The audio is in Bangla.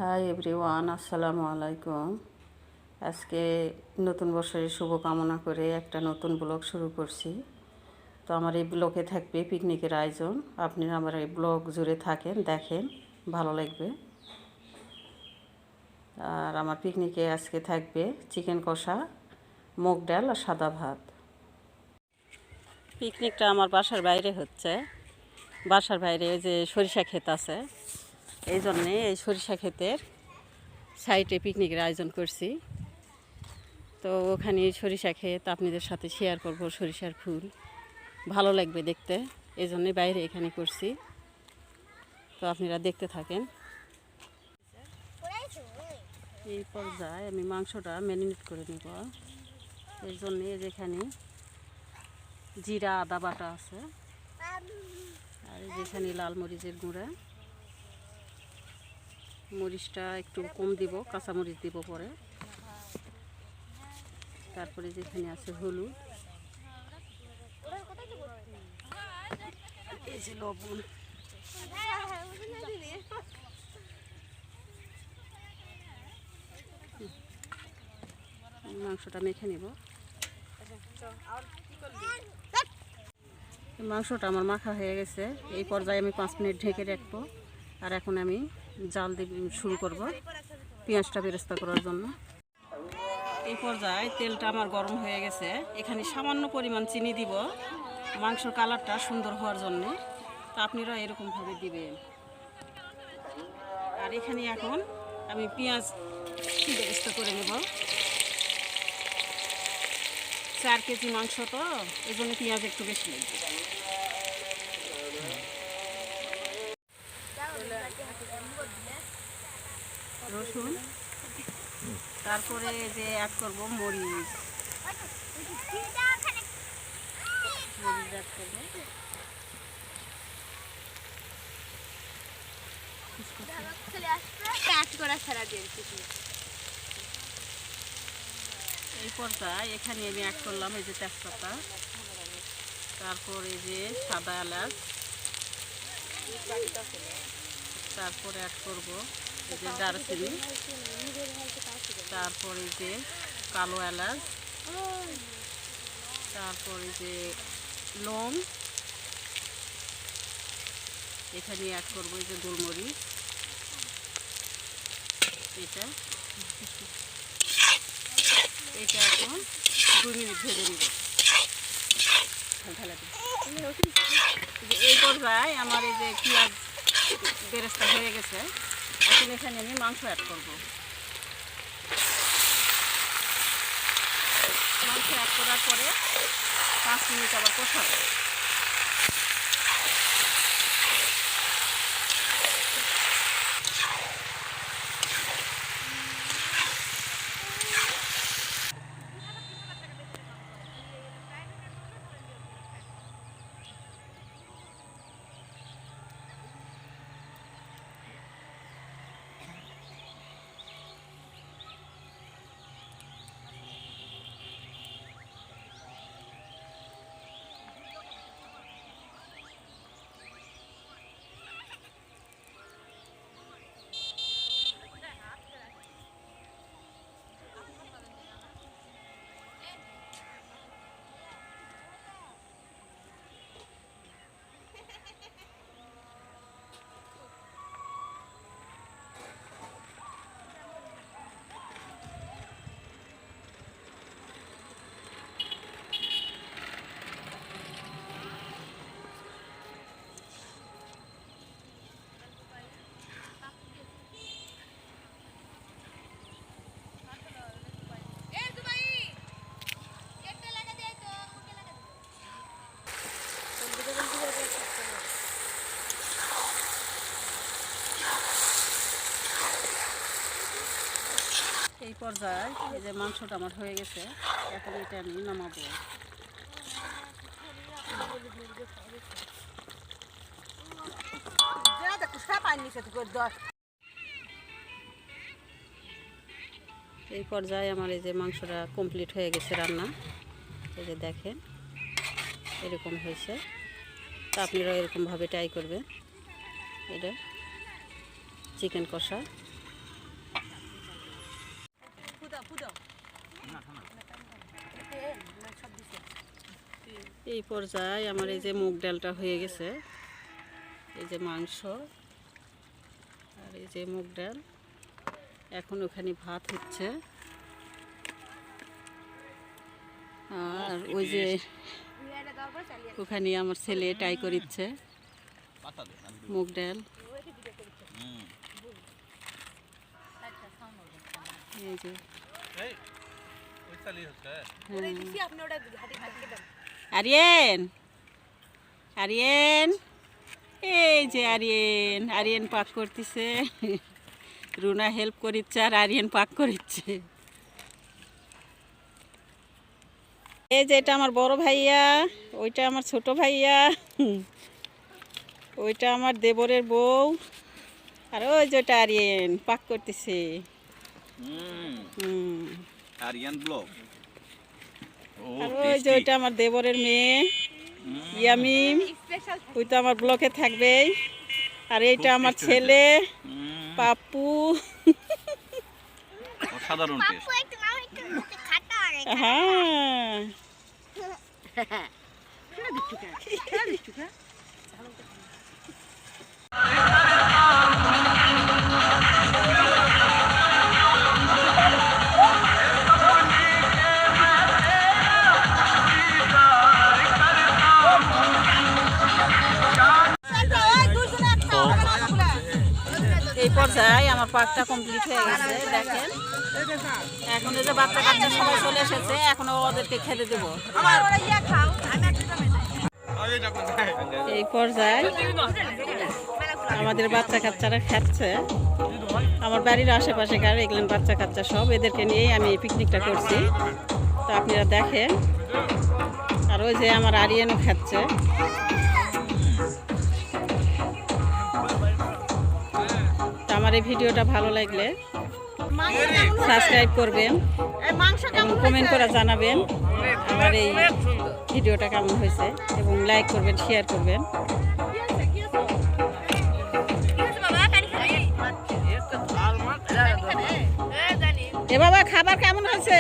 হাই এভরিওয়ান, আসসালামু আলাইকুম। আজকে নতুন বছরের শুভকামনা করে একটা নতুন ব্লগ শুরু করছি। তো আমার এই ব্লগে থাকবে পিকনিকের আয়োজন। আপনারা আমার এই ব্লগ জুড়ে থাকেন, দেখেন, ভালো লাগবে। আর আমার পিকনিকে আজকে থাকবে চিকেন কষা, মুগ ডাল আর সাদা ভাত। পিকনিকটা আমার বাসার বাইরে হচ্ছে। বাসার বাইরে যে সরিষা ক্ষেত আছে, এই জন্যে এই সরিষা ক্ষেতের সাইডে পিকনিকের আয়োজন করছি। তো ওখানে সরিষা ক্ষেত আপনাদের সাথে শেয়ার করব, সরিষার ফুল ভালো লাগবে দেখতে, এই জন্যে বাইরে এখানে করছি। তো আপনারা দেখতে থাকেন। এই পর্যায়ে আমি মাংসটা ম্যারিনেট করে নেব। এই জন্যে যেখানে জিরা আদা বাটা আছে, আর যেখানে লাল মরিচের গুঁড়া, মরিচটা একটু কম দিব, কাঁচামরিচ দিব পরে। তারপরে যেখানে আছে হলুদ, এই যে লবণ, মাংসটা মেখে নিব। মাংসটা আমার মাখা হয়ে গেছে। এই পর্যায়ে আমি 5 মিনিট ঢেকে রাখবো। আর এখন আমি জাল দিয়ে শুরু করব পেঁয়াজটা বেরেস্তা করার জন্য। এই পর্যায়ে তেলটা আমার গরম হয়ে গেছে। এখানে সামান্য পরিমাণ চিনি দিব মাংসর কালারটা সুন্দর হওয়ার জন্যে। তা আপনারা এরকমভাবে দিবেন। আর এখানে এখন আমি পেঁয়াজ বেরেস্তা করে নেব। 4 কেজি মাংস, তো এই জন্য পেঁয়াজ একটু বেশি লাগবে। রসুন, তারপরে যে অ্যাড করব মরিচ, অ্যাড করব। এই পর্যায়ে এখানে আমি অ্যাড করলাম এই যে তেজপাতা, তারপর এই যে সাদা এলাচ, তারপরে অ্যাড করব এই যে দারচিনি, তারপর এই যে কালো এলাচ, তারপর এই যে লং, এখানে অ্যাড করব এই যে গোলমরিচ। এটা এখন 2 মিনিট ভেজে নিব। এই পর্যায়ে আমার এই যে পেঁয়াজ বেরেস্তা হয়ে গেছে। এখন এখানে আমি মাংস অ্যাড করব। মাংস অ্যাড করার পরে 5 মিনিট আবার কষাবো। এই পর্যায়ে এই যে মাংসটা আমার হয়ে গেছে। এখন এটা আমি নামাবো। এই পর্যায়ে আমার এই যে মাংসটা কমপ্লিট হয়ে গেছে রান্না। এই যে দেখেন এরকম হয়েছে। তা আপনারা এরকমভাবে ট্রাই করবেন। এটা চিকেন কষা। এই পর্যায়ে আমার এই যে মুগ ডালটা হয়ে গেছে, এই যে মাংস আর এই যে মুগ ডাল। এখন ওখানে ভাত হচ্ছে, আর ওই যে ওখানে আমার ছেলে ট্রাই করিচ্ছে মুগ ডাল। এই যে আরিয়ান, আরিয়ান, এই যে আরিয়ান, আরিয়ান পাক করতেছে, রুনা হেল্প করিচ্ছে আর আরিয়ান পাক করিচ্ছে। এই যে এটা আমার বড় ভাইয়া, ওইটা আমার ছোট ভাইয়া, ওইটা আমার দেবরের বউ, আর ওই যে ওটা আরিয়ান পাক করতেছে। আরিয়ান ব্লগ। আর ওই যে ওইটা আমার দেবরের মেয়ে ইয়ামিম, ওই তো আমার ব্লকে থাকবেই। আর এইটা আমার ছেলে পাপ্পু। অসাধারণ টেস্ট। হ্যাঁ এই পর্যায়ে আমার পাকটা কমপ্লিট হয়ে গেছে। দেখেন এখন এই যে বাচ্চা কাচ্চা সবাই চলে এসেছে, এখন ওদেরকে খেতে দেবো। এই পর্যায়ে আমাদের বাচ্চা কাচ্চারা খাচ্ছে, আমার বাড়ির আশেপাশে কার এগুলেন বাচ্চা কাচ্চা সব, এদেরকে নিয়েই আমি এই পিকনিকটা করছি। তো আপনারা দেখেন, আর ওই যে আমার আরিয়ানও খাচ্ছে। আমার এই ভিডিওটা ভালো লাগলে সাবস্ক্রাইব করবেন এবং কমেন্ট করে জানাবেন আমার এই ভিডিওটা কেমন হয়েছে, এবং লাইক করবেন, শেয়ার করবেন। এ বাবা খাবার কেমন হয়েছে?